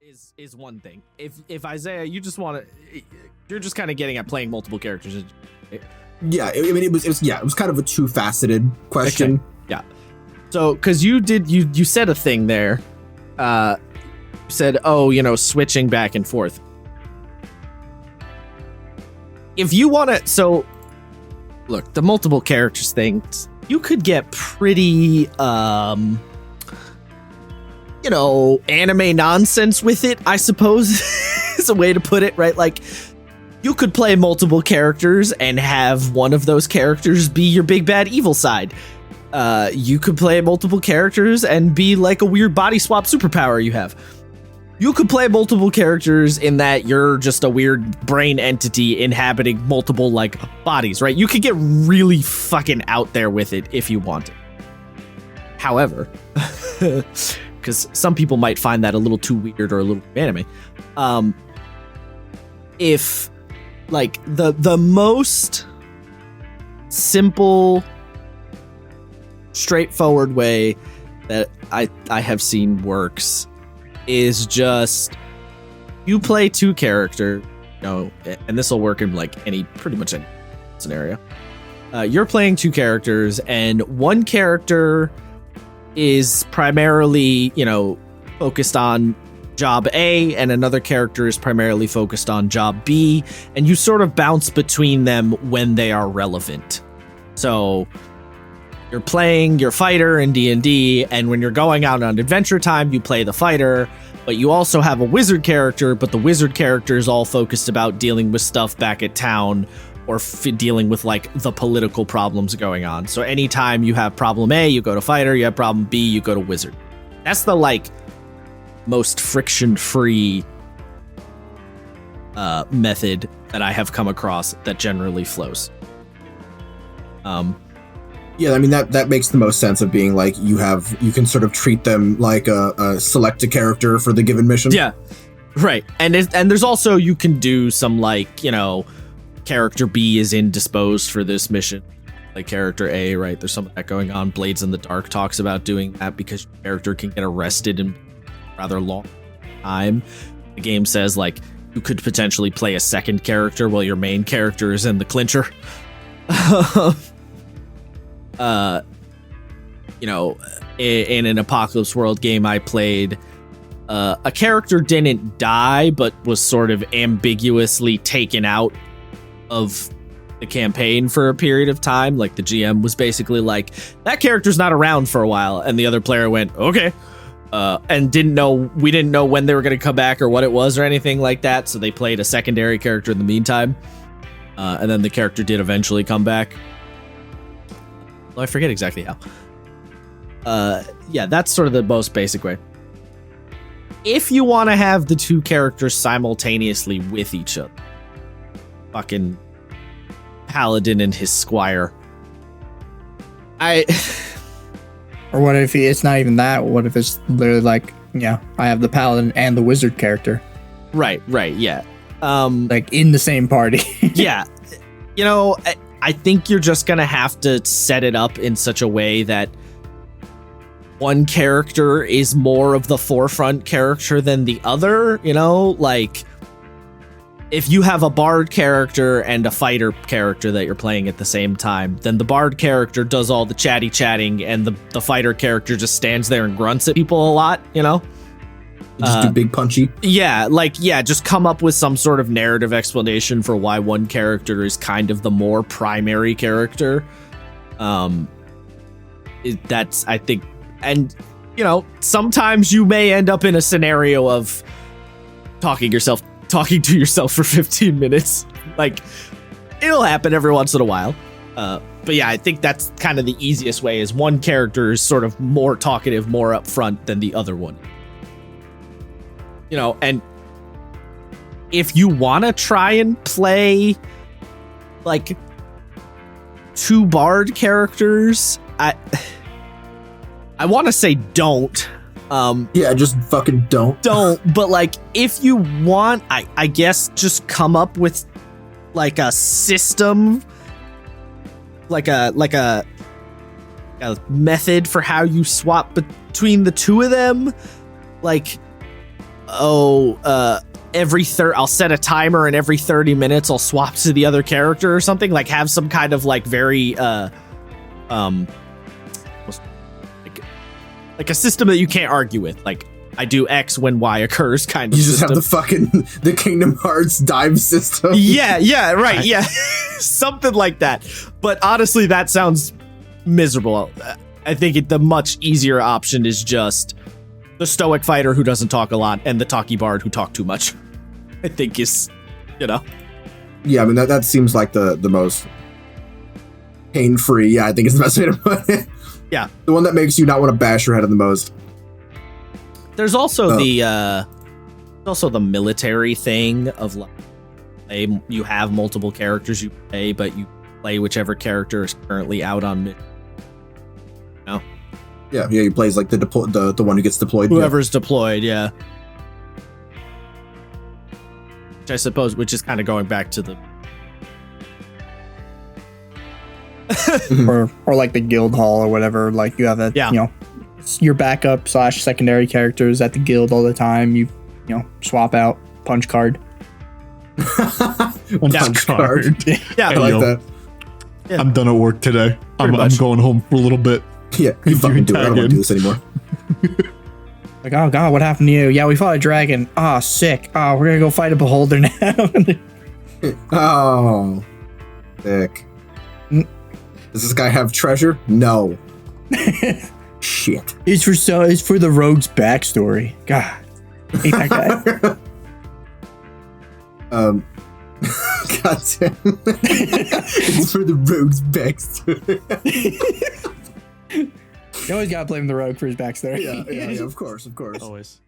is one thing. If Isaiah, you just want to, you're just kind of getting at playing multiple characters. Yeah, I mean, it was kind of a two-faceted question. Okay. Yeah. So, because you said a thing there. You said, switching back and forth. If you want to, so look, the multiple characters thing, you could get pretty, anime nonsense with it, I suppose, is a way to put it, right? Like, you could play multiple characters and have one of those characters be your big bad evil side. You could play multiple characters and be like a weird body swap superpower you have. You could play multiple characters in that you're just a weird brain entity inhabiting multiple, like, bodies, right? You could get really fucking out there with it if you wanted. However, because some people might find that a little too weird or a little anime. If, like, the most simple, straightforward way that I have seen works is just you play two characters, and this will work in like pretty much any scenario. You're playing two characters, and one character is primarily, focused on job A, and another character is primarily focused on job B, and you sort of bounce between them when they are relevant. So you're playing your fighter in D&D, and when you're going out on adventure time, you play the fighter, but you also have a wizard character, but the wizard character is all focused about dealing with stuff back at town or dealing with, like, the political problems going on. So anytime you have problem A, you go to fighter, you have problem B, you go to wizard. That's the, like, most friction-free method that I have come across that generally flows. Yeah, I mean, that makes the most sense of being like you can sort of treat them like a select a character for the given mission. Yeah, right. And there's also, you can do some, like, character B is indisposed for this mission, like character A, right? There's some of that going on. Blades in the Dark talks about doing that because your character can get arrested in rather long time. The game says, like, you could potentially play a second character while your main character is in the clincher. In an Apocalypse World game I played, a character didn't die, but was sort of ambiguously taken out of the campaign for a period of time. Like, the GM was basically like, that character's not around for a while, and the other player went, okay, and we didn't know when they were going to come back or what it was or anything like that, so they played a secondary character in the meantime, and then the character did eventually come back. Well, I forget exactly how. Yeah, that's sort of the most basic way. If you want to have the two characters simultaneously with each other, fucking Paladin and his squire. Or what if it's not even that? What if it's literally like, I have the Paladin and the wizard character. Right, yeah. Like in the same party. Yeah. I think you're just going to have to set it up in such a way that one character is more of the forefront character than the other, like if you have a bard character and a fighter character that you're playing at the same time, then the bard character does all the chatting and the fighter character just stands there and grunts at people a lot, Just do big punchy. Yeah, just come up with some sort of narrative explanation for why one character is kind of the more primary character. That's, I think, and, sometimes you may end up in a scenario of talking to yourself for 15 minutes. Like, it'll happen every once in a while. But yeah, I think that's kind of the easiest way, is one character is sort of more talkative, more upfront than the other one. And if you want to try and play, like, two bard characters, I want to say don't. Yeah, just fucking don't. But, like, if you want, I guess just come up with, like, a system, like a method for how you swap between the two of them. Like, I'll set a timer and every 30 minutes I'll swap to the other character or something, like have some kind of like very like a system that you can't argue with, like I do X when Y occurs kind of You just system. have the Kingdom Hearts dive system. Yeah, right, yeah. Something like that. But honestly, that sounds miserable. I think the much easier option is just the stoic fighter who doesn't talk a lot and the talky bard who talk too much. I think is, Yeah, I mean that seems like the most pain-free. Yeah, I think it's the best way to put it. Yeah. The one that makes you not want to bash your head in the most. There's also the military thing of like you have multiple characters you play, but you play whichever character is currently out on mission. Yeah, he plays like the one who gets deployed. Whoever's deployed, yeah. Which I suppose, which is kind of going back to the or like the guild hall or whatever. Like you have your backup / secondary characters at the guild all the time. You swap out punch card. Punch card. Yeah, I like that. Yeah. I'm done at work today. I'm much. going home for a little bit. Yeah, you fucking do it. I don't want to do this anymore. Like, oh god, what happened to you? Yeah, we fought a dragon. Ah, sick. Oh, we're gonna go fight a beholder now. Oh, sick. Does this guy have treasure? No. Shit. It's for the rogue's backstory. God, I hate that guy. God damn. It's for the rogue's backstory. You always gotta blame the rogue for his backstory. Yeah, of course. always.